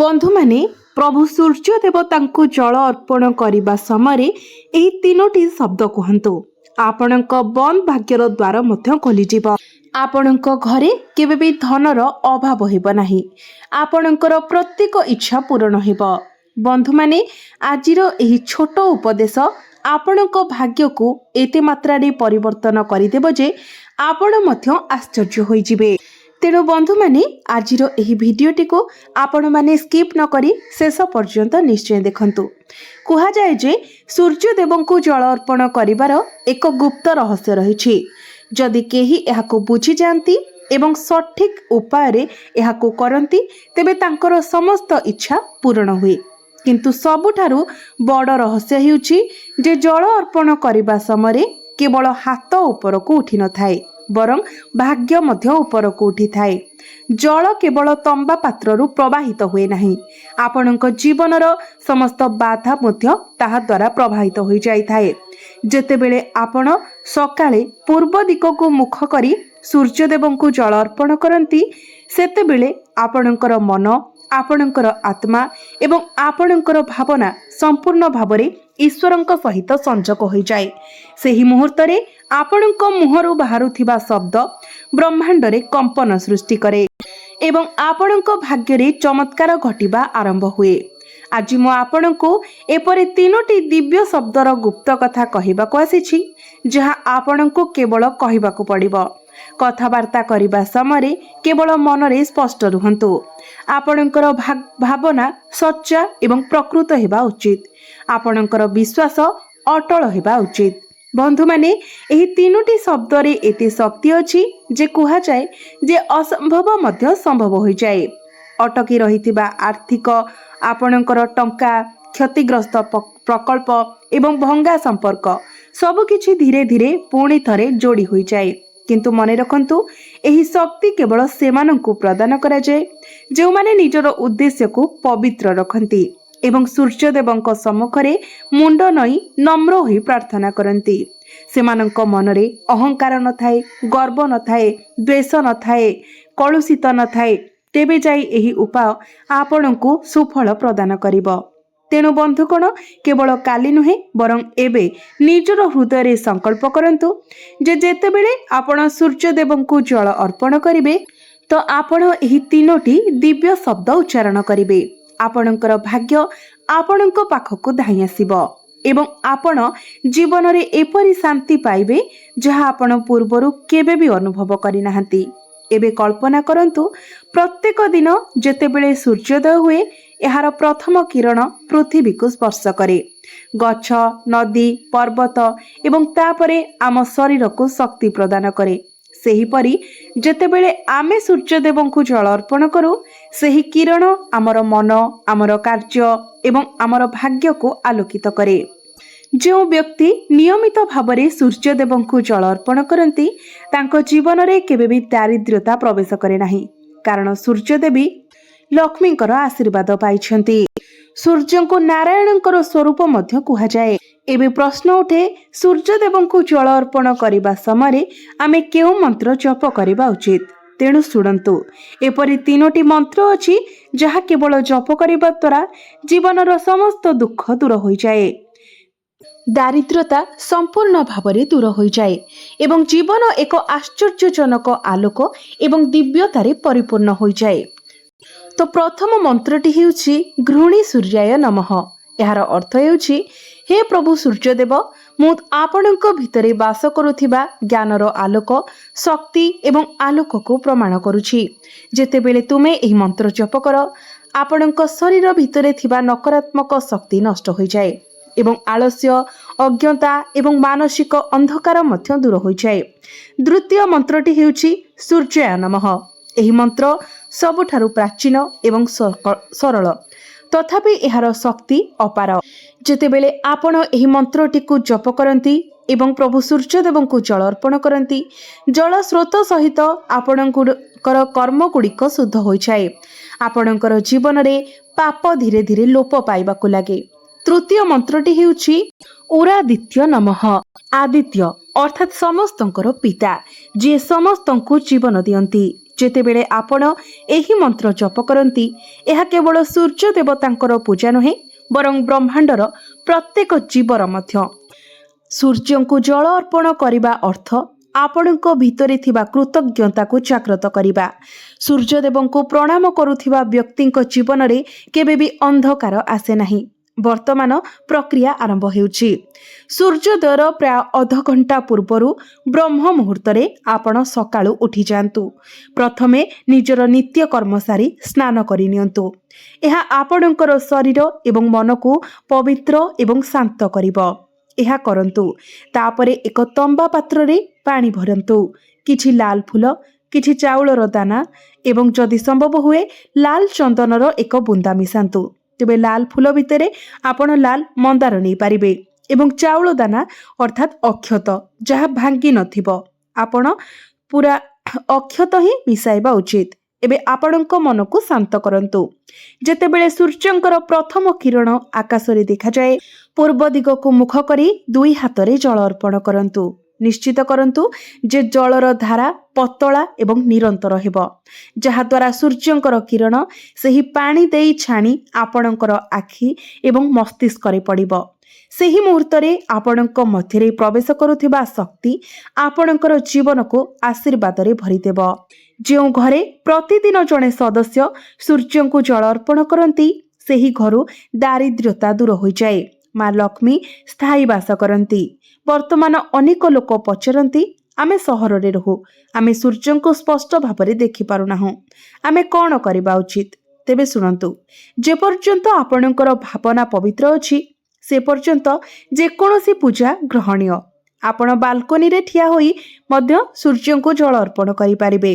बंधु माने प्रभु सूर्य देवता जल अर्पण करने समय यही तीनोटी शब्द कहतु आपणक बंद भाग्यर द्वार खोलीजिव। आपणक घरे केबे भी धनर अभाव हेब नाही। आपणकर प्रत्येक इच्छा पूरण हेब। बंधु माने आजिर एही छोट उपदेश आपणक भाग्य को एते मात्रा रे परिवर्तन करिदेब जे आपण मध्य आश्चर्य होइजिबे। तेणु बंधु माने आजिर एही भिडियोटी को आपण माने स्किप न करी शेष पर्यंत निश्चय देखंतु। कुहा जाए जे सूर्य देवं को जल अर्पण करिवार एक गुप्त रहस्य रहिछि। जदि केही एहाको बुझी जानती एवं सठिक उपाय रे एहाको करंती तेबे तांकर समस्त इच्छा पूर्ण हुए। किंतु सबुठारु बड़ रहस्य हेउछि जे जल अर्पण करिबा समय केवल हाथ ऊपर को उठी न थाए बरं भाग्य मध्य ऊपर को उठी थाए। जल केवल तंबा पात्ररु प्रवाहित हुए नाही। आपणक जीवनर समस्त बाधा मध्य ताहा द्वारा प्रवाहित हो जाई थाए। जेतेबेले आपण सकाळे पूर्व दिक को मुख करी सूर्य देवं को जल अर्पण करंती सेतेबेले आपणकर मन आपणकर आत्मा एवं आपणकर भावना संपूर्ण भावरे ईश्वरंक सहित संजोग हो जाए। सेही मुहूर्त रे आपणक मुहरु बाहरुथिबा शब्द ब्रह्मांड रे कंपन सृष्टि करे एवं आपणक भाग्य रे चमत्कार घटिबा आरंभ हुए। आज मु आपणको एपरि तीनोटी दिव्य शब्दर गुप्त कथा कहिबाको आसीछि जहा आपणको केवल कहिबाको पड़िबो। कथावार्ता करिबा समय केवल मनरे स्पष्ट रुहंतु। आपणकर भावना सच्चा एवं प्रकृत हेबा उचित। आपणकर विश्वास अटल हेबा उचित। बंधु माने एही तीनोटी शब्द रे एते शक्ति अछि जे कुहा जाय जे असंभव मध्य संभव हो जाए। अटकी रहितिबा आर्थिक आपणकर टंका क्षतिग्रस्त प्रकल्प एवं भंगा संपर्क सब किछि धीरे धीरे पुणी थरे जोड़ी हो जाए। किंतु मने रखंतु एही शक्ति केवल सेमानंकु प्रदान करा जाए जो माने निजर उद्देश्य को पवित्र रखंती एवं सूर्य देवंक सम्मुखरे मुंड नई नम्र होई प्रार्थना करंती। सेमानंक मनरे अहंकार न थाए, गर्व न थाए, द्वेष न थाए, कलुषित न थाए, तेबे जाई एही उपाय आपणंकु सुफल प्रदान करिबो। तेणु बंधुगण केवल काली नुहे बरं एबे निजर हृदय संकल्प करंतु जे जेतेबेले आपण सूर्य देवंकु जल अर्पण करिवे तो आपण एही तीनोटी दिव्य शब्द उच्चारण करिवे। आपणकर भाग्य आपणक पाखकु धाई आसीबो एवं आपण जीवन रे एपरि शांति पाइबे जहा आपण पूर्वरु केबे भी अनुभव करि नाहंती। एबे कल्पना करंतु प्रत्येक दिन जेतेबेले सूर्योदय हुए एहार प्रथम किरण पृथ्वी को स्पर्श करे। गछ नदी पर्वत एवं तापरे आम शरीर को शक्ति प्रदान करे। सेहीपरि जेतेबेले आमे सूर्य देवं को जल अर्पण करू सेही किरण आमर मन आमर कार्य एवं आमर भाग्य को आलोकित करे। जो व्यक्ति नियमित भावरे सूर्य देवं को जल अर्पण करती तांको जीवन रे केबे भी दारिद्र्यता प्रवेश करे नाही। कारण सूर्य देवी लक्ष्मींकर आशीर्वाद पाइछंती। सूर्य को नारायणंकर स्वरूप मध्य कुहा जाए। एबे प्रश्न उठे सूर्य देवं को जल अर्पण करिबा समय आमे केउ मंत्र जप करिबा उचित। तेणु सुनंतु एपरि तीनोटी मंत्र अछि जहा केवल जप करिबा द्वारा जीवनर समस्त दुख दूर हो जाए, दारिद्र्यता संपूर्ण भावरे दूर हो जाए एवं जीवन एक आश्चर्यजनक आलोक एवं दिव्यतारे परिपूर्ण हो जाए। तो प्रथम मंत्रटी हेउछि घृणी सूर्याय नमः। यार अर्थ हेउछि हे प्रभु सूर्यदेव मु आपणक भितरे वास करुथिबा ज्ञानर आलोक शक्ति एवं आलोक को प्रमाण करुछि। जेतेबेले तुमे एही मंत्र जप कर आपणक शरीर भितरे थिबा नकारात्मक शक्ति नष्ट हो जाए एवं आलस्य अज्ञता एवं मानसिक अंधकार मध्य दूर हो जाए। द्वितीय मंत्रटी हेउछि सूर्याय नमः। एही मंत्र सबुठारु प्राचीन एवं सरल तथापि एहार शक्ति अपार। जेतेबेले आपण एही मंत्रटी को जप करंती एवं प्रभु सूर्य देवं को जल अर्पण करंती जल स्रोत सहित आपणकर कर्म गुड़िक शुद्ध हो जाए। आपणकर जीवन रे पाप धीरे धीरे लोप पाइबाकु लागे। तृतीय मंत्रटी हेउछि उरादित्य नमः। आदित्य अर्थात समस्तंकर पिता जे समस्तंकु जीवन दियंती ଯେତେବେଳେ ଆପଣ ଏହି ମନ୍ତ୍ର ଜପ କରନ୍ତି, ଏହା କେବଳ ସୂର୍ଯ୍ୟ ଦେବତାଙ୍କର ପୂଜା ନୁହେଁ, ବରଂ ବ୍ରହ୍ମାଣ୍ଡର ପ୍ରତ୍ୟେକ ଜୀବର ମଧ୍ୟ। ସୂର୍ଯ୍ୟଙ୍କୁ ଜଳ ଅର୍ପଣ କରିବା ଅର୍ଥ ଆପଣଙ୍କ ଭିତରେ ଥିବା କୃତଜ୍ଞତାକୁ ଜାଗ୍ରତ କରିବା। ସୂର୍ଯ୍ୟଦେବଙ୍କୁ ପ୍ରଣାମ କରୁଥିବା ବ୍ୟକ୍ତିଙ୍କ ଜୀବନରେ କେବେ ବି ଅନ୍ଧକାର ଆସେ ନାହିଁ। ବର୍ତ୍ତମାନ ପ୍ରକ୍ରିୟା ଆରମ୍ଭ ହେଉଛି। ସୂର୍ଯ୍ୟୋଦୟର ପ୍ରାୟ ଅଧଘଣ୍ଟା ପୂର୍ବରୁ ବ୍ରହ୍ମ ମୁହୂର୍ତ୍ତରେ ଆପଣ ସକାଳୁ ଉଠିଯାଆନ୍ତୁ। ପ୍ରଥମେ ନିଜର ନିତ୍ୟକର୍ମ ସାରି ସ୍ନାନ କରିନିଅନ୍ତୁ। ଏହା ଆପଣଙ୍କର ଶରୀର ଏବଂ ମନକୁ ପବିତ୍ର ଏବଂ ଶାନ୍ତ କରିବ। ଏହା କରନ୍ତୁ। ତାପରେ ଏକ ତମ୍ବା ପାତ୍ରରେ ପାଣି ଭରନ୍ତୁ। କିଛି ଲାଲ ଫୁଲ, କିଛି ଚାଉଳର ଦାନା ଏବଂ ଯଦି ସମ୍ଭବ ହୁଏ ଲାଲ ଚନ୍ଦନର ଏକ ବୁନ୍ଦା ମିଶାନ୍ତୁ। ତେବେ ଲାଲ ଫୁଲ ଭିତରେ ଆପଣ ଲାଲ ମନ୍ଦାର ନେଇପାରିବେ ଏବଂ ଚାଉଳ ଦାନା ଅର୍ଥାତ୍ ଅକ୍ଷତ ଯାହା ଭାଙ୍ଗି ନଥିବ, ଆପଣ ପୁରା ଅକ୍ଷତ ହିଁ ମିଶାଇବା ଉଚିତ। ଏବେ ଆପଣଙ୍କ ମନକୁ ଶାନ୍ତ କରନ୍ତୁ। ଯେତେବେଳେ ସୂର୍ଯ୍ୟଙ୍କର ପ୍ରଥମ କିରଣ ଆକାଶରେ ଦେଖାଯାଏ, ପୂର୍ବ ଦିଗକୁ ମୁଖ କରି ଦୁଇ ହାତରେ ଜଳ ଅର୍ପଣ କରନ୍ତୁ। ନିଶ୍ଚିତ କରନ୍ତୁ ଯେ ଜଳର ଧାରା ପତଳା ଏବଂ ନିରନ୍ତର ହେବ, ଯାହାଦ୍ୱାରା ସୂର୍ଯ୍ୟଙ୍କର କିରଣ ସେହି ପାଣି ଦେଇ ଛାଣି ଆପଣଙ୍କର ଆଖି ଏବଂ ମସ୍ତିଷ୍କରେ ପଡ଼ିବ। ସେହି ମୁହୂର୍ତ୍ତରେ ଆପଣଙ୍କ ମଧ୍ୟରେ ପ୍ରବେଶ କରୁଥିବା ଶକ୍ତି ଆପଣଙ୍କର ଜୀବନକୁ ଆଶୀର୍ବାଦରେ ଭରିଦେବ। ଯେଉଁ ଘରେ ପ୍ରତିଦିନ ଜଣେ ସଦସ୍ୟ ସୂର୍ଯ୍ୟଙ୍କୁ ଜଳ ଅର୍ପଣ କରନ୍ତି, ସେହି ଘରୁ ଦାରିଦ୍ର୍ୟତା ଦୂର ହୋଇଯାଏ। ମା ଲକ୍ଷ୍ମୀ ସ୍ଥାୟୀ ବାସ କରନ୍ତି। ବର୍ତ୍ତମାନ ଅନେକ ଲୋକ ପଚାରନ୍ତି, ଆମେ ସହରରେ ରହୁ, ଆମେ ସୂର୍ଯ୍ୟଙ୍କୁ ସ୍ପଷ୍ଟ ଭାବରେ ଦେଖିପାରୁନାହୁଁ, ଆମେ କ'ଣ କରିବା ଉଚିତ? ତେବେ ଶୁଣନ୍ତୁ, ଯେପର୍ଯ୍ୟନ୍ତ ଆପଣଙ୍କର ଭାବନା ପବିତ୍ର ଅଛି, ସେ ପର୍ଯ୍ୟନ୍ତ ଯେକୌଣସି ପୂଜା ଗ୍ରହଣୀୟ। ଆପଣ ବାଲକୋନିରେ ଠିଆ ହୋଇ ମଧ୍ୟ ସୂର୍ଯ୍ୟଙ୍କୁ ଜଳ ଅର୍ପଣ କରିପାରିବେ।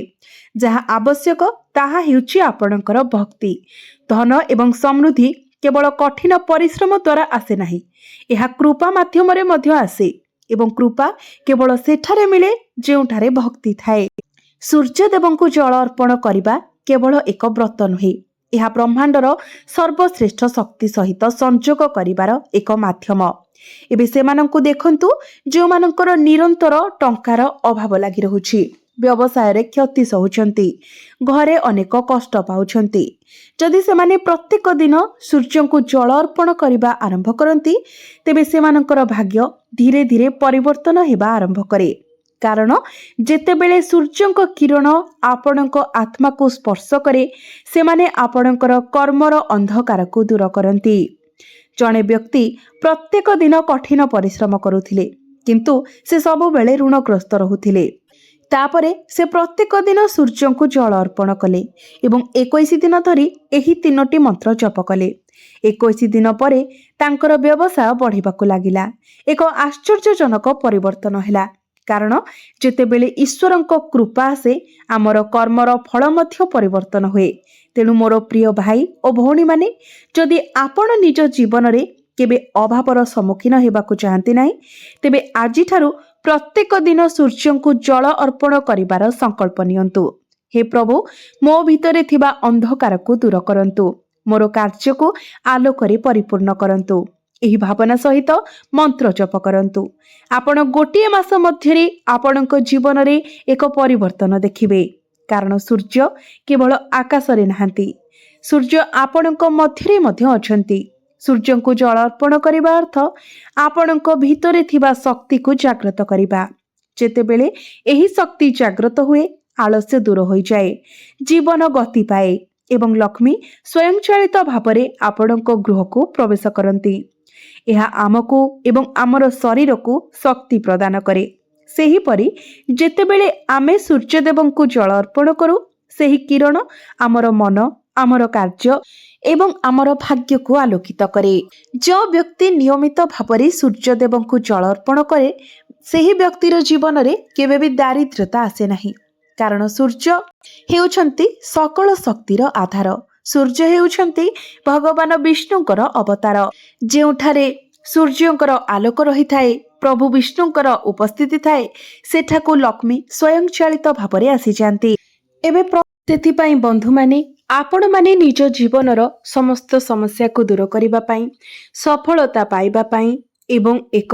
ଯାହା ଆବଶ୍ୟକ ତାହା ହେଉଛି ଆପଣଙ୍କର ଭକ୍ତି। ଧନ ଏବଂ ସମୃଦ୍ଧି କେବଳ କଠିନ ପରିଶ୍ରମ ଦ୍ୱାରା ଆସେ ନାହିଁ, ଏହା କୃପା ମାଧ୍ୟମରେ ମଧ୍ୟ ଆସେ ଏବଂ କୃପା କେବଳ ସେଠାରେ ମିଳେ ଯେଉଁଠାରେ ଭକ୍ତି ଥାଏ। ସୂର୍ଯ୍ୟଦେବଙ୍କୁ ଜଳ ଅର୍ପଣ କରିବା କେବଳ ଏକ ବ୍ରତ ନୁହେଁ, ଏହା ବ୍ରହ୍ମାଣ୍ଡର ସର୍ବଶ୍ରେଷ୍ଠ ଶକ୍ତି ସହିତ ସଂଯୋଗ କରିବାର ଏକ ମାଧ୍ୟମ। ଏବେ ସେମାନଙ୍କୁ ଦେଖନ୍ତୁ ଯେଉଁମାନଙ୍କର ନିରନ୍ତର ଟଙ୍କାର ଅଭାବ ଲାଗି ରହୁଛି, ବ୍ୟବସାୟରେ କ୍ଷତି ସହୁଛନ୍ତି, ଘରେ ଅନେକ କଷ୍ଟ ପାଉଛନ୍ତି। ଯଦି ସେମାନେ ପ୍ରତ୍ୟେକ ଦିନ ସୂର୍ଯ୍ୟଙ୍କୁ ଜଳ ଅର୍ପଣ କରିବା ଆରମ୍ଭ କରନ୍ତି, ତେବେ ସେମାନଙ୍କର ଭାଗ୍ୟ ଧୀରେ ଧୀରେ ପରିବର୍ତ୍ତନ ହେବା ଆରମ୍ଭ କରେ। କାରଣ ଯେତେବେଳେ ସୂର୍ଯ୍ୟଙ୍କ କିରଣ ଆପଣଙ୍କ ଆତ୍ମାକୁ ସ୍ପର୍ଶ କରେ, ସେମାନେ ଆପଣଙ୍କର କର୍ମର ଅନ୍ଧକାରକୁ ଦୂର କରନ୍ତି। ଜଣେ ବ୍ୟକ୍ତି ପ୍ରତ୍ୟେକ ଦିନ କଠିନ ପରିଶ୍ରମ କରୁଥିଲେ, କିନ୍ତୁ ସେ ସବୁବେଳେ ଋଣଗ୍ରସ୍ତ ରହୁଥିଲେ। ତାପରେ ସେ ପ୍ରତ୍ୟେକ ଦିନ ସୂର୍ଯ୍ୟଙ୍କୁ ଜଳ ଅର୍ପଣ କଲେ ଏବଂ 21 ଦିନ ଧରି ଏହି 3ଟି ମନ୍ତ୍ର ଜପ କଲେ। 21 ଦିନ ପରେ ତାଙ୍କର ବ୍ୟବସାୟ ବଢ଼ିବାକୁ ଲାଗିଲା। ଏକ ଆଶ୍ଚର୍ଯ୍ୟଜନକ ପରିବର୍ତ୍ତନ ହେଲା, କାରଣ ଯେତେବେଳେ ଈଶ୍ୱରଙ୍କ କୃପା ଆସେ, ଆମର କର୍ମର ଫଳ ମଧ୍ୟ ପରିବର୍ତ୍ତନ ହୁଏ। ତେଣୁ ମୋର ପ୍ରିୟ ଭାଇ ଓ ଭଉଣୀମାନେ, ଯଦି ଆପଣ ନିଜ ଜୀବନରେ କେବେ ଅଭାବର ସମ୍ମୁଖୀନ ହେବାକୁ ଚାହାନ୍ତି ନାହିଁ, ତେବେ ଆଜିଠାରୁ ପ୍ରତ୍ୟେକ ଦିନ ସୂର୍ଯ୍ୟଙ୍କୁ ଜଳ ଅର୍ପଣ କରିବାର ସଂକଳ୍ପ ନିଅନ୍ତୁ। ହେ ପ୍ରଭୁ, ମୋ ଭିତରେ ଥିବା ଅନ୍ଧକାରକୁ ଦୂର କରନ୍ତୁ, ମୋର କାର୍ଯ୍ୟକୁ ଆଲୋକରେ ପରିପୂର୍ଣ୍ଣ କରନ୍ତୁ। ଏହି ଭାବନା ସହିତ ମନ୍ତ୍ର ଜପ କରନ୍ତୁ। ଆପଣ ଗୋଟିଏ ମାସ ମଧ୍ୟରେ ଆପଣଙ୍କ ଜୀବନରେ ଏକ ପରିବର୍ତ୍ତନ ଦେଖିବେ। କାରଣ ସୂର୍ଯ୍ୟ କେବଳ ଆକାଶରେ ନାହାନ୍ତି, ସୂର୍ଯ୍ୟ ଆପଣଙ୍କ ମଧ୍ୟରେ ମଧ୍ୟ ଅଛନ୍ତି। ସୂର୍ଯ୍ୟଙ୍କୁ ଜଳ ଅର୍ପଣ କରିବା ଅର୍ଥ ଆପଣଙ୍କ ଭିତରେ ଥିବା ଶକ୍ତିକୁ ଜାଗ୍ରତ କରିବା। ଯେତେବେଳେ ଏହି ଶକ୍ତି ଜାଗ୍ରତ ହୁଏ, ଆଳସ୍ୟ ଦୂର ହୋଇଯାଏ, ଜୀବନ ଗତି ପାଏ ଏବଂ ଲକ୍ଷ୍ମୀ ସ୍ୱୟଂଚାଳିତ ଭାବରେ ଆପଣଙ୍କ ଗୃହକୁ ପ୍ରବେଶ କରନ୍ତି। ଏହା ଆମକୁ ଏବଂ ଆମର ଶରୀରକୁ ଶକ୍ତି ପ୍ରଦାନ କରେ। ସେହିପରି ଯେତେବେଳେ ଆମେ ସୂର୍ଯ୍ୟଦେବଙ୍କୁ ଜଳ ଅର୍ପଣ କରୁ, ସେହି କିରଣ ଆମର ମନ, ଆମର କାର୍ଯ୍ୟ ଏବଂ ଆମର ଭାଗ୍ୟକୁ ଆଲୋକିତ କରେ। ଯେଉଁ ବ୍ୟକ୍ତି ନିୟମିତ ଭାବରେ ସୂର୍ଯ୍ୟଦେବଙ୍କୁ ଜଳ ଅର୍ପଣ କରେ, ସେହି ବ୍ୟକ୍ତିର ଜୀବନରେ କେବେ ବି ଦାରିଦ୍ର୍ୟତା ଆସେ ନାହିଁ। କାରଣ ସୂର୍ଯ୍ୟ ହେଉଛନ୍ତି ସକଳ ଶକ୍ତିର ଆଧାର। ସୂର୍ଯ୍ୟ ହେଉଛନ୍ତି ଭଗବାନ ବିଷ୍ଣୁଙ୍କର ଅବତାର। ଯେଉଁଠାରେ ସୂର୍ଯ୍ୟଙ୍କର ଆଲୋକ ରହିଥାଏ, ପ୍ରଭୁ ବିଷ୍ଣୁଙ୍କର ଉପସ୍ଥିତି ଥାଏ, ସେଠାକୁ ଲକ୍ଷ୍ମୀ ସ୍ୱୟଂଚାଳିତ ଭାବରେ ଆସିଯାଆନ୍ତି। ଏବେ ସେଥିପାଇଁ ବନ୍ଧୁମାନେ, ଆପଣମାନେ ନିଜ ଜୀବନର ସମସ୍ତ ସମସ୍ୟାକୁ ଦୂର କରିବା ପାଇଁ, ସଫଳତା ପାଇବା ପାଇଁ ଏବଂ ଏକ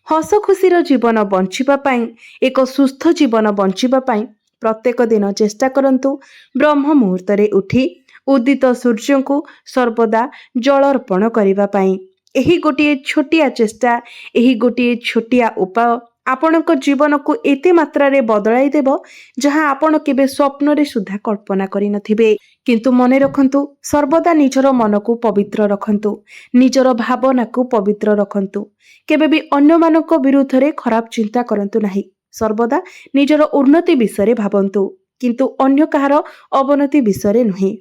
ହସ ଖୁସିର ଜୀବନ ବଞ୍ଚିବା ପାଇଁ, ଏକ ସୁସ୍ଥ ଜୀବନ ବଞ୍ଚିବା ପାଇଁ प्रत्येक दिन चेष्टा करंतु ब्रह्म मुहूर्त उठी उदित सूर्य को सर्वदा जल अर्पण करने पाई। यही गोटे छोटिया चेष्टा, यही गोटे छोटिया उपाय आपणक जीवन को एते मात्रा रे बदलाई देब जहाँ आपण केबे स्वप्न रे सुधा कल्पना करि नथिबे। किंतु मने रखंतु सर्वदा निजर मन को पवित्र रखंतु, निजर भावना को पवित्र रखंतु। केबे भी अन्य मानक विरुद्ध रे खराब चिंता करंतु नाही। सर्वदा निजर उन्नति विषय भावंतु किंतु अन्य कहार अवनति विषय नुहे।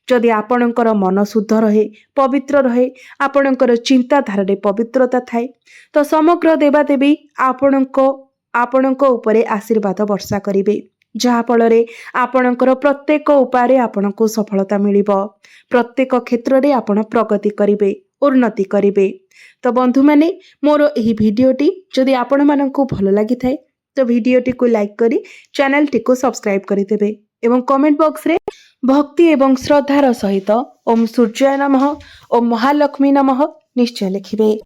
जदि आपणकर मन शुद्ध रहे, पवित्र रहे, आपणकर चिंताधारा रे पवित्रता थाए तो समग्र देवादेवी आपणक उपरे आशीर्वाद वर्षा करिवे, जहा फଳରେ आपणकर प्रत्येक उपाय आपणको सफलता मिलिबो। प्रत्येक क्षेत्र रे आपण प्रगति करिवे, उन्नति करिवे। तो बंधु माने मोर एही भिडियोटी जदि आपण माननकु भलो लागि थाए तो भिडियोटी को लाइक करी चैनल टी को सब्सक्राइब करिदेबे एवं कमेंट बॉक्स रे भक्ति एवं श्रद्धार सहित ओम सूर्याय नमः, ओम महालक्ष्मी नमः निश्चय लिखिबे।